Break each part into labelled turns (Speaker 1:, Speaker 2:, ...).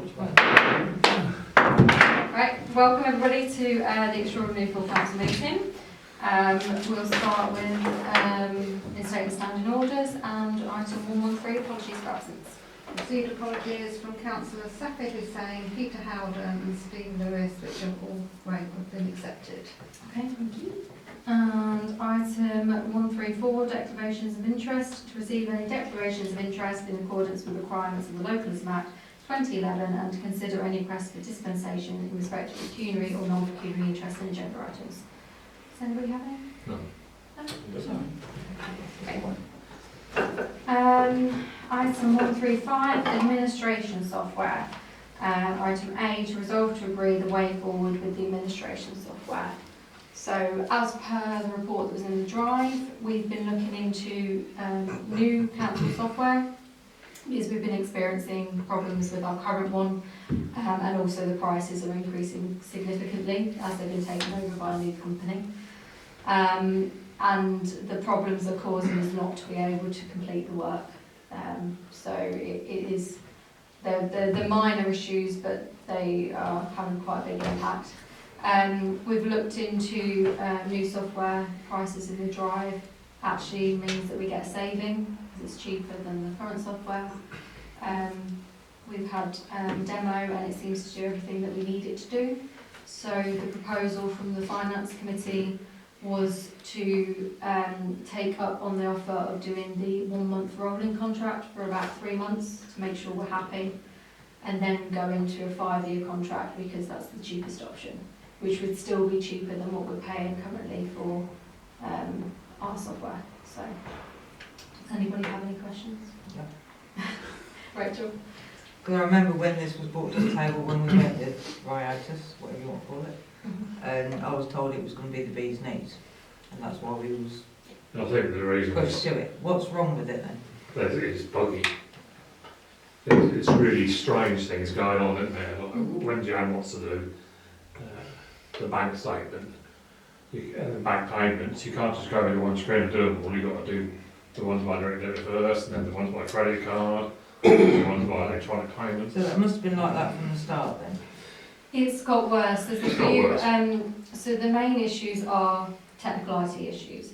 Speaker 1: Which one?
Speaker 2: Right, welcome everybody to the extraordinary full council meeting. We'll start with instating standing orders and item 113, apologies for absence.
Speaker 3: Received apologies from Councillor Safi Hussain, Peter Howden and Stephen Lewis, which have all have been accepted.
Speaker 2: Okay, thank you. And item 134, declarations of interest. To receive any declarations of interest in accordance with the requirements of the Localism Act 2011 and to consider any request for dispensation in respect of pecuniary or non-pecuniary interest in agenda items. Does anybody have any?
Speaker 1: No.
Speaker 2: Okay. Item 135, administration software. Item A, to resolve to agree the way forward with the administration software. So, as per the report that was in the drive, we've been looking into new council software because we've been experiencing problems with our current one, and also the prices are increasing significantly as they've been taken over by a new company. And the problems are causing us not to be able to complete the work. So it is, they're minor issues, but they are having quite a big impact. We've looked into new software. Prices in the drive actually means that we get a saving because it's cheaper than the current software. We've had demo and it seems to do everything that we need it to do. So the proposal from the Finance Committee was to take up on the offer of doing the 1 month rolling contract for about 3 months to make sure we're happy, and then go into a 5-year contract because that's the cheapest option, which would still be cheaper than what we're paying currently for our software. So, does anybody have any questions?
Speaker 1: Yeah.
Speaker 2: Rachel?
Speaker 1: Because I remember when this was brought to the table when we went with ridicules, whatever you want to call it, and I was told it was going to be the bee's knees, and that's why we was
Speaker 4: I think the reason
Speaker 1: pushed to it. What's wrong with it then?
Speaker 4: that it's buggy. It's really strange things going on, isn't there? Like when Jan wants to do the bank statement, the bank payments, you can't just go into one screen and do them all. You've got to do the ones by direct debit first, and then the ones by credit card, the ones by electronic payments.
Speaker 1: So that must have been like that from the start then.
Speaker 2: It's got worse. There's a few. So the main issues are technical IT issues.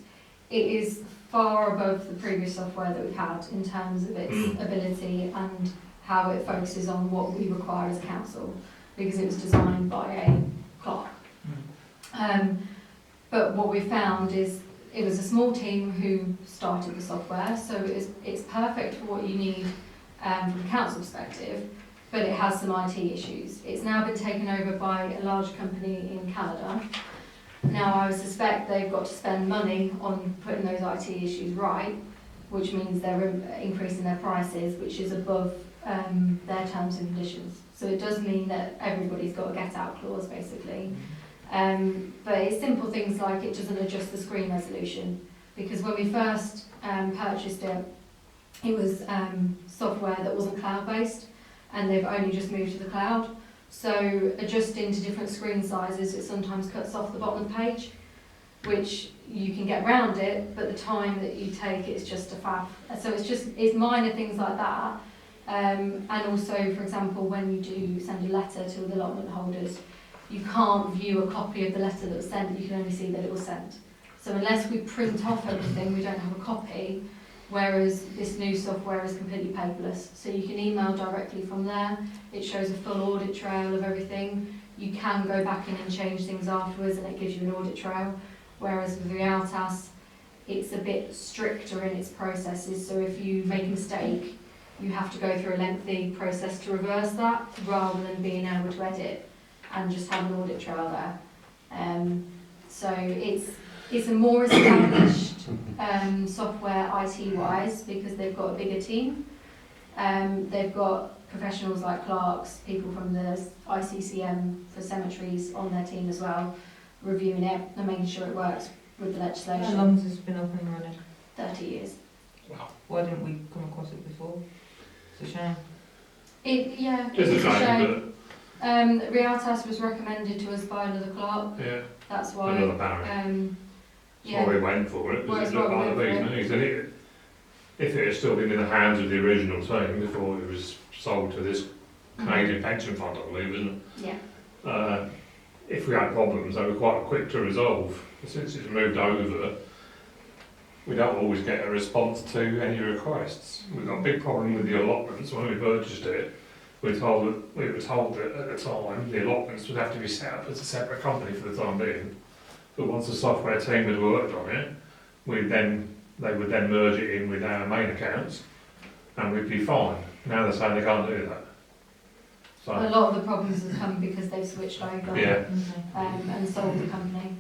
Speaker 2: It is far above the previous software that we've had in terms of its ability and how it focuses on what we require as council, because it was designed by a clerk. But what we found is it was a small team who started the software, so it's perfect for what you need from a council perspective, but it has some IT issues. It's now been taken over by a large company in Canada. Now I would suspect they've got to spend money on putting those IT issues right, which means they're increasing their prices, which is above their terms and conditions. So it does mean that everybody's got a get out clause basically. But it's simple things like it doesn't adjust the screen resolution, because when we first purchased it, it was software that wasn't cloud-based, and they've only just moved to the cloud. So adjusting to different screen sizes, it sometimes cuts off the bottom of the page, which you can get around it, but the time that you take is just a faff. So it's minor things like that. And also, for example, when you do send a letter to the allotment holders, you can't view a copy of the letter that was sent, you can only see that it was sent. So unless we print off everything, we don't have a copy, whereas this new software is completely paperless. So you can email directly from there, it shows a full audit trail of everything. You can go back in and change things afterwards and it gives you an audit trail, whereas with ridicules, it's a bit stricter in its processes, so if you make a mistake, you have to go through a lengthy process to reverse that, rather than being able to edit and just have an audit trail there. So it's a more established software IT-wise, because they've got a bigger team. They've got professionals like clerks, people from the ICCM for cemeteries on their team as well, reviewing it and making sure it works with the legislation.
Speaker 1: How long has this been up and running?
Speaker 2: 30 years.
Speaker 4: Wow.
Speaker 1: Why didn't we come across it before? It's a shame.
Speaker 4: It's a shame,
Speaker 2: ridicules was recommended to us by another clerk.
Speaker 4: but yeah,
Speaker 2: That's why.
Speaker 4: another barrier. That's why we went for it, because it looked like the bee's knees. And if it had still been in the hands of the original team before it was sold to this Canadian pension fund, I believe, isn't
Speaker 2: Yeah.
Speaker 4: it? If we had problems, they were quite quick to resolve. Since it's moved over, we don't always get a response to any requests. We've got a big problem with the allotments. When we purchased it, we were told that at the time the allotments would have to be set up as a separate company for the time being. But once the software team had worked on it, they would then merge it in with our main accounts, and we'd be fine. Now they're saying they can't do that.
Speaker 2: A
Speaker 4: So
Speaker 2: lot of the problems have come because they've switched over
Speaker 4: yeah,
Speaker 2: and sold the company,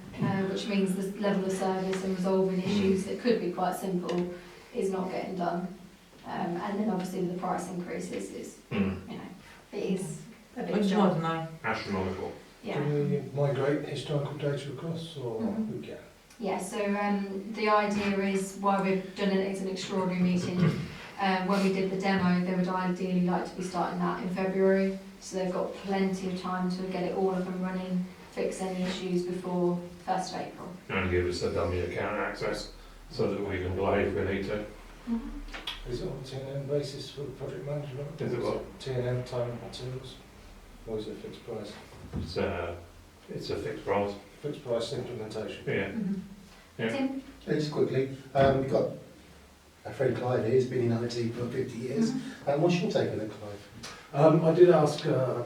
Speaker 2: which means the level of service and resolving issues that could be quite simple is not getting done. And then obviously the price increases is, you know, it is a
Speaker 1: I
Speaker 2: big
Speaker 1: just
Speaker 2: job.
Speaker 1: want to know.
Speaker 4: astronomical.
Speaker 2: Yeah.
Speaker 5: Do we migrate historical data across, or
Speaker 2: Mhm.
Speaker 5: we can?
Speaker 2: Yeah, so the idea is why we've done it as an extraordinary meeting. When we did the demo, they would ideally like to be starting that in February, so they've got plenty of time to get it all up and running, fix any issues before 1st of April.
Speaker 4: And give us a dummy account access so that we can play if we need to.
Speaker 5: Is it on a T&M basis for project management?
Speaker 4: Is it what?
Speaker 5: T&M, time and materials? Or is it fixed price?
Speaker 4: It's a fixed price.
Speaker 5: Fixed price implementation.
Speaker 4: Yeah. Yeah.
Speaker 2: Tim?
Speaker 6: Just quickly, we've got a friend Clive here, he's been in IT for 50 years. What's your take on it, Clive?
Speaker 5: I did ask a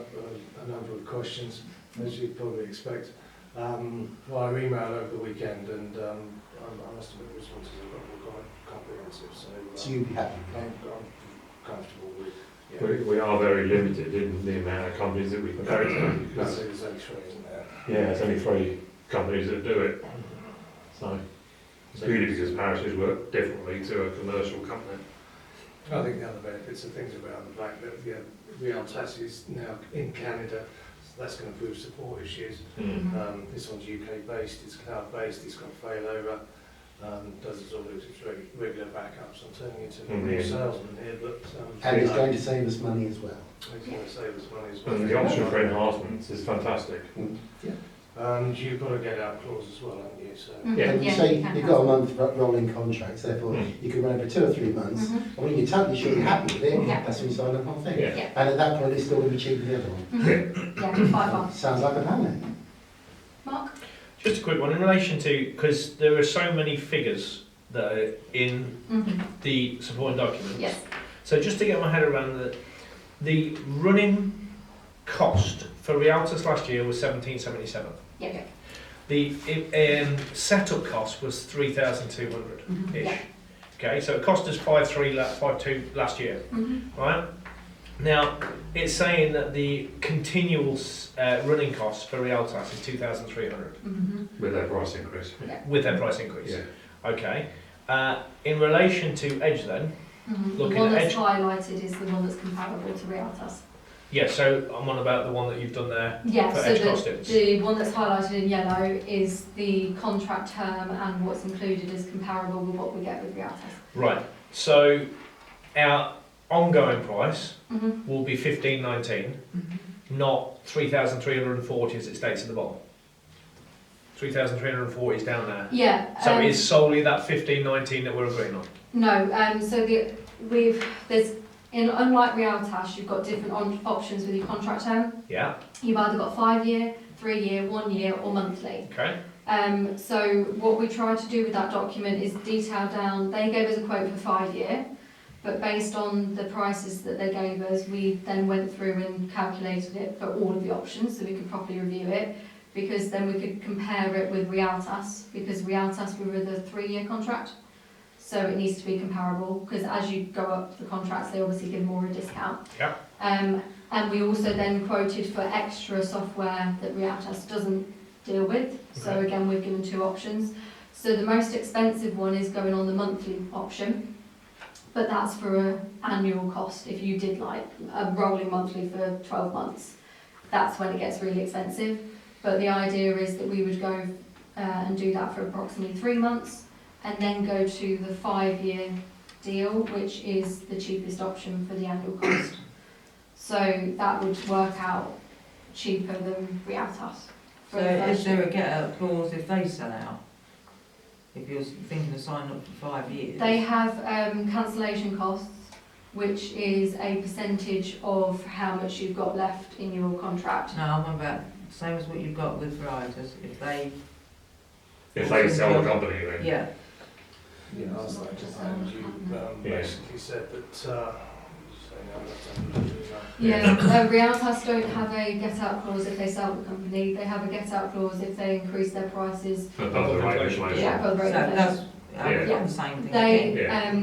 Speaker 5: number of questions, as you'd probably expect, via email over the weekend, and I must admit the responses have got quite comprehensive,
Speaker 6: So you'd be happy?
Speaker 5: I'm comfortable with.
Speaker 4: We are very limited in the amount of companies that we can go to because
Speaker 5: There's only three, isn't there?
Speaker 4: yeah, it's only 3 companies that do it. So it's purely because parishes work differently to a commercial company.
Speaker 5: I think the other benefits are things around the fact that Realtas is now in Canada, so that's going to prove support issues. This one's UK based, it's cloud based, it's got failover, does its all its regular backups. I'm turning into a real salesman here, but
Speaker 6: And it's going to save us money as well.
Speaker 5: it's going to save us money as well.
Speaker 4: And the option for enhancements is fantastic.
Speaker 5: And you've got to get out clause as well, haven't you? So
Speaker 4: Yeah.
Speaker 6: And you say you've got a month rolling contracts, therefore you can run it for 2 or 3 months. And when you're totally sure you're happy with it,
Speaker 2: Yeah.
Speaker 6: that's when you sign the whole thing.
Speaker 4: Yeah.
Speaker 6: And at that point, it's still going to be cheaper than the other one.
Speaker 2: Yeah, 5 months.
Speaker 6: Sounds like a plan then.
Speaker 2: Mark?
Speaker 7: Just a quick one in relation to, because there are so many figures that are in the supporting documents.
Speaker 2: Yes.
Speaker 7: So just to get my head around the running cost for Realtas last year was 1777.
Speaker 2: Yeah.
Speaker 7: The setup cost was 3,200 ish.
Speaker 2: Yeah.
Speaker 7: Okay, so it cost us 5.2 last year, right? Now it's saying that the continual running costs for Realtas is 2,300
Speaker 4: With their price increase.
Speaker 7: with their price increase.
Speaker 4: Yeah.
Speaker 7: Okay. In relation to Edge, then,
Speaker 2: The
Speaker 7: looking
Speaker 2: one
Speaker 7: at
Speaker 2: that's
Speaker 7: Edge.
Speaker 2: highlighted is the one that's comparable to Realtas.
Speaker 7: Yeah, so I'm on about the one that you've done there.
Speaker 2: Yeah,
Speaker 7: For
Speaker 2: so
Speaker 7: edge costings.
Speaker 2: the one that's highlighted in yellow is the contract term, and what's included is comparable with what we get with Realtas.
Speaker 7: Right. So our ongoing price will be 1519, not 3,340 as it states at the bottom. 3,340 is down there.
Speaker 2: Yeah.
Speaker 7: So it's solely that 1519 that we're agreeing on.
Speaker 2: No. So unlike Realtas, you've got different options with your contract term.
Speaker 7: Yeah.
Speaker 2: You've either got 5-year, 3-year, 1 year, or monthly.
Speaker 7: Okay.
Speaker 2: So what we tried to do with that document is detail down. They gave us a quote for 5-year, but based on the prices that they gave us, we then went through and calculated it for all of the options so we could properly review it, because then we could compare it with Realtas, because Realtas we were the 3-year contract. So it needs to be comparable, because as you go up the contracts, they obviously give more a discount.
Speaker 7: Yeah.
Speaker 2: And we also then quoted for extra software that Realtas doesn't deal with. So
Speaker 7: Okay.
Speaker 2: again, we've given 2 options. So the most expensive one is going on the monthly option, but that's for an annual cost. If you did like a rolling monthly for 12 months, that's when it gets really expensive. But the idea is that we would go and do that for approximately 3 months, and then go to the 5-year deal, which is the cheapest option for the annual cost. So that would work out cheaper than Realtas.
Speaker 1: So is there a get-out clause if they sell out? If you're thinking of signing up for 5 years?
Speaker 2: They have cancellation costs, which is a percentage of how much you've got left in your contract.
Speaker 1: No, I'm on about, same as what you've got with Riotous, if they,
Speaker 4: sell the company, then.
Speaker 1: yeah,
Speaker 5: Yeah, I was like, you
Speaker 4: Yeah.
Speaker 5: basically said that, so now that's done.
Speaker 2: Yeah, Rialtas don't have a get-out clause if they sell the company. They have a get-out clause if they increase their prices.
Speaker 4: Above the rate of inflation.
Speaker 2: Yeah, above the rate
Speaker 1: so
Speaker 2: of
Speaker 1: that's,
Speaker 2: inflation.
Speaker 1: I'm the same thing again.
Speaker 2: They,
Speaker 4: Yeah.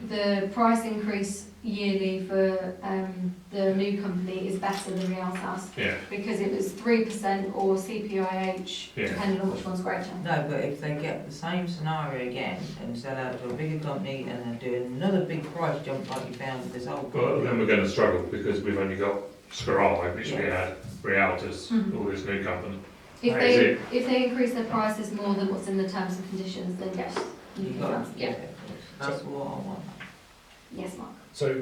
Speaker 2: the price increase yearly for the new company is better than Rialtas
Speaker 4: Yeah,
Speaker 2: because it was 3% or CPIH,
Speaker 4: Yeah.
Speaker 2: depending on which one's greater.
Speaker 1: No, but if they get the same scenario again and sell out to a bigger company and then do another big price jump like you found with this old
Speaker 4: well,
Speaker 1: company.
Speaker 4: then we're going to struggle because we've only got Scarali, which we had, Rialtas,
Speaker 2: Mhm.
Speaker 4: all this new company.
Speaker 2: If
Speaker 4: That is
Speaker 2: they
Speaker 4: it.
Speaker 2: if they increase their prices more than what's in the terms and conditions, then yes, you
Speaker 1: You
Speaker 2: can
Speaker 1: got,
Speaker 2: cancel. Yeah.
Speaker 1: that's what I want.
Speaker 2: Yes, Mark.
Speaker 7: So,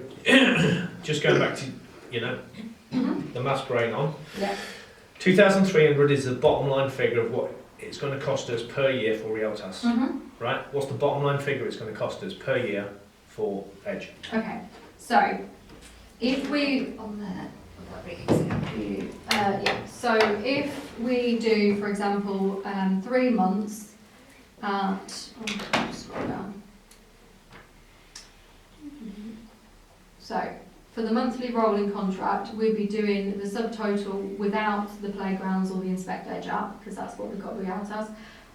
Speaker 7: just going back to, the maths brain on.
Speaker 2: Yeah.
Speaker 7: 2,300 is the bottom line figure of what it's going to cost us per year for Rialtas, right? What's the bottom line figure it's going to cost us per year for Edge?
Speaker 2: Okay. So, if we on there, would that be exactly? Yeah. So if we do, for example, 3 months at, just scroll down. So, for the monthly rolling contract, we'd be doing the subtotal without the playgrounds or the Inspect Edge app, because that's what we've got Rialtas as.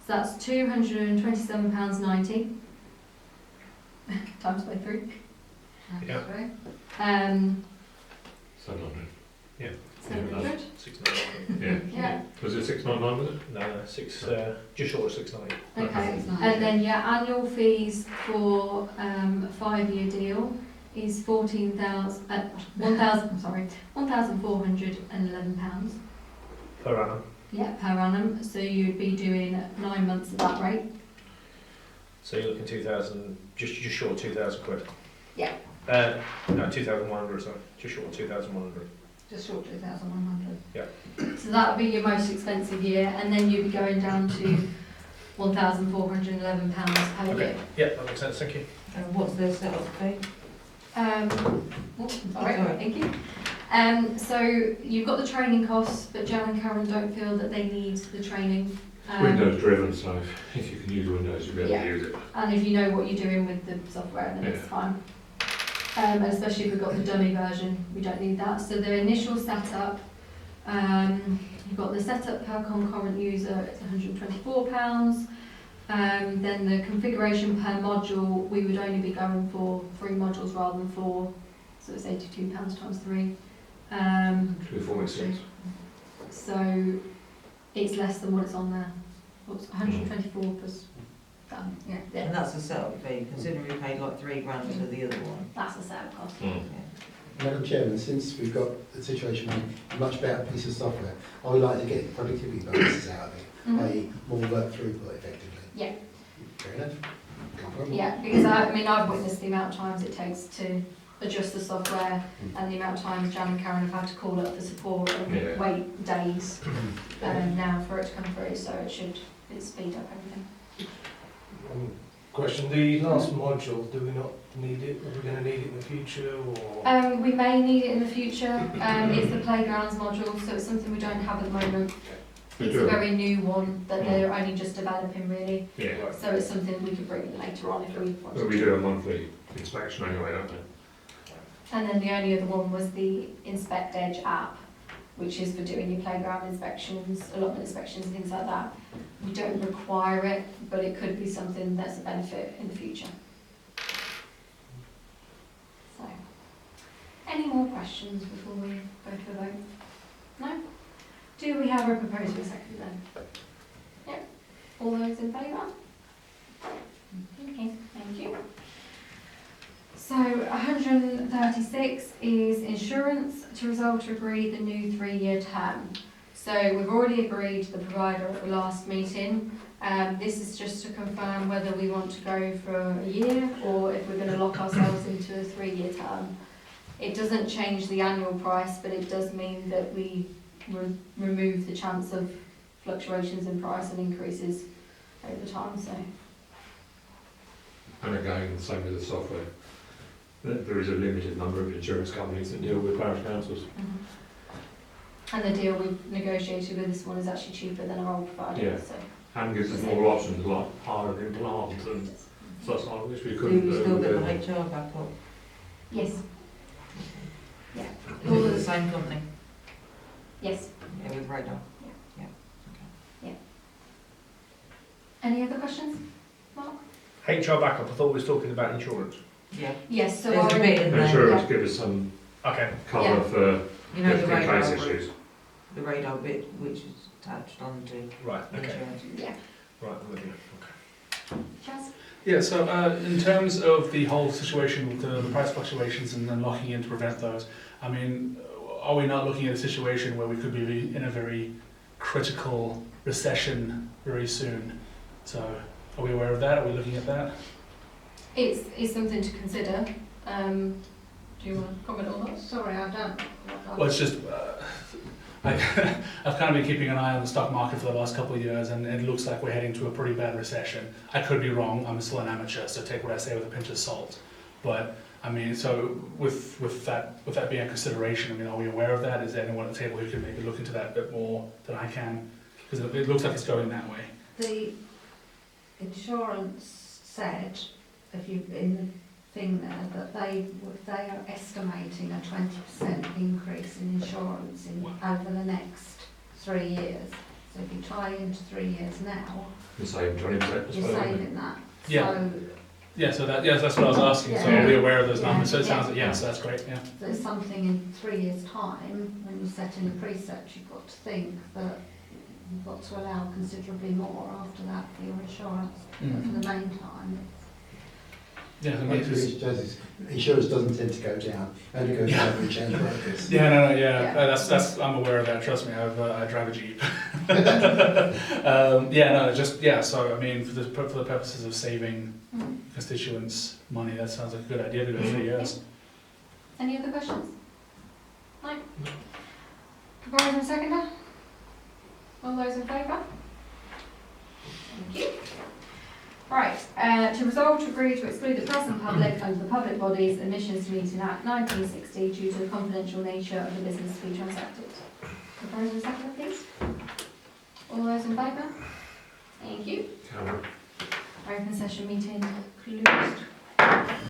Speaker 2: So that's £227.90 times by 3.
Speaker 7: Yeah.
Speaker 4: 700.
Speaker 2: 700.
Speaker 7: 699.
Speaker 4: Yeah.
Speaker 2: Yeah.
Speaker 4: Was it 699, was it?
Speaker 7: No, just short of 690.
Speaker 2: Okay. And then your annual fees for a 5-year deal is £1,411.
Speaker 7: Per annum.
Speaker 2: Yeah, per annum. So you'd be doing 9 months at that rate.
Speaker 7: So you're looking 2,000, just short of 2,000 quid.
Speaker 2: Yeah.
Speaker 7: No, 2,100. Sorry, just short of 2,100.
Speaker 3: Just short 2,100.
Speaker 2: So that would be your most expensive year, and then you'd be going down to £1,411 per
Speaker 7: Okay.
Speaker 2: year.
Speaker 7: Yeah, that makes sense. Thank you.
Speaker 1: And what's their setup fee?
Speaker 2: Sorry,
Speaker 1: Sorry.
Speaker 2: thank you. So you've got the training costs, but Jan and Karen don't feel that they need the training.
Speaker 4: Windows driven, so if you can use Windows, you'll be able
Speaker 2: Yeah.
Speaker 4: to use it.
Speaker 2: And if you know what you're doing with the software, then it's fine. And especially if we've got the dummy version, we don't need that. So the initial setup, you've got the setup per concurrent user, it's £124. Then the configuration per module, we would only be going for 3 modules rather than 4, so it's £82 times 3.
Speaker 4: 246.
Speaker 2: So it's less than what it's on there. What's 124 plus done? Yeah,
Speaker 1: And that's the setup fee, considering we paid like £3,000 for the other one.
Speaker 2: that's the setup cost.
Speaker 1: Yeah.
Speaker 6: Madam Chairman, since we've got a situation with a much better piece of software, I would like to get productivity bonuses out of it, i.e. more work throughput effectively.
Speaker 2: Yeah.
Speaker 6: Fair enough. No problem.
Speaker 2: Yeah, because I've witnessed the amount of times it takes to adjust the software and the amount of times Jan and Karen have had to call up for support and
Speaker 4: Yeah.
Speaker 2: wait days now for it to come through, so it speed up everything.
Speaker 5: Question, the last module, do we not need it? Are we going to need it in the future, or?
Speaker 2: We may need it in the future. It's the playgrounds module, so it's something we don't have at the moment.
Speaker 4: We
Speaker 2: It's
Speaker 4: do.
Speaker 2: a very new one that they're only just developing really,
Speaker 4: Yeah.
Speaker 2: so it's something we could bring in later on if we want
Speaker 4: Well,
Speaker 2: to.
Speaker 4: we do a monthly inspection anyway, don't we?
Speaker 2: And then the only other one was the Inspect Edge app, which is for doing your playground inspections, allotment inspections and things like that. We don't require it, but it could be something that's a benefit in the future. So, any more questions before we go to a vote? No? Do we have a proposal second then? Yep. All those in favour? Okay, thank you. So 136 is insurance to resolve to agree the new 3-year term. So we've already agreed the provider at the last meeting. This is just to confirm whether we want to go for a year or if we're going to lock ourselves into a 3-year term. It doesn't change the annual price, but it does mean that we remove the chance of fluctuations in price and increases over time. So
Speaker 4: And again, same with the software. that there is a limited number of insurance companies that deal with parish councils.
Speaker 2: And the deal we've negotiated with this one is actually cheaper than our old provider,
Speaker 4: Yeah.
Speaker 2: so.
Speaker 4: And gives us more options like hiring in plant and such like, which we
Speaker 1: Do
Speaker 4: couldn't
Speaker 1: we
Speaker 4: do.
Speaker 1: still get
Speaker 4: with,
Speaker 1: the HR back up?
Speaker 2: Yes,
Speaker 1: Is it the same company?
Speaker 2: yes.
Speaker 1: Yeah, with radar.
Speaker 2: Any other questions, Mark?
Speaker 7: HR backup, I thought we was talking about insurance.
Speaker 1: Yeah.
Speaker 2: Yes, so
Speaker 1: There's a bit in there.
Speaker 4: Insurance give us some
Speaker 7: Okay.
Speaker 4: cover
Speaker 2: Yeah.
Speaker 4: for
Speaker 1: You know the
Speaker 4: difficult
Speaker 1: radar,
Speaker 4: case issues.
Speaker 1: the radar bit which is attached onto
Speaker 7: Right, okay.
Speaker 1: insurance.
Speaker 2: Yeah.
Speaker 7: Right, I'm with you. Okay.
Speaker 2: Chaz?
Speaker 8: Yeah, so in terms of the whole situation with the price fluctuations and then locking in to prevent those, I mean, are we not looking at a situation where we could be in a very critical recession very soon? So are we aware of that? Are we looking at that?
Speaker 2: It's something to consider. Do you want to comment on that?
Speaker 3: Sorry, I don't.
Speaker 8: Well, it's just, I've kind of been keeping an eye on the stock market for the last couple of years, and it looks like we're heading to a pretty bad recession. I could be wrong, I'm still an amateur, so take what I say with a pinch of salt. But, I mean, so with that being a consideration, I mean, are we aware of that? Is there anyone at the table who can maybe look into that a bit more than I can? Because it looks like it's going that way.
Speaker 3: The insurance said, if you, in the thing there, that they are estimating a 20% increase in insurance over the next 3 years. So if you tie into 3 years now,
Speaker 4: You're saving 20%.
Speaker 3: you're saving that.
Speaker 8: Yeah.
Speaker 3: So
Speaker 8: Yeah, so that's what I was asking. So are we aware of those numbers? So it sounds like yes, that's great. Yeah.
Speaker 3: there's something in 3 years' time, when you're setting the precepts, you've got to think that you've got to allow considerably more after that for your insurance. But for the meantime,
Speaker 8: Yeah,
Speaker 6: One of the things, Jazz, is insurance doesn't tend to go down, it only goes down when you change brokers.
Speaker 8: yeah, no,
Speaker 3: Yeah.
Speaker 8: that's I'm aware of that. Trust me, I drive a Jeep. Yeah, no, just yeah. So I mean, for the purposes of saving constituents money, that sounds like a good idea to go 3 years.
Speaker 2: Any other questions? No? Proposed and seconder? All those in favour? Thank you. Right, to resolve to agree to exclude the press and public under the Public Bodies Admissions to Meeting Act 1960 due to the confidential nature of the business to be transacted. Proposed and seconder, please. All those in favour? Thank you.
Speaker 4: Cameron.
Speaker 2: Open session meeting closed.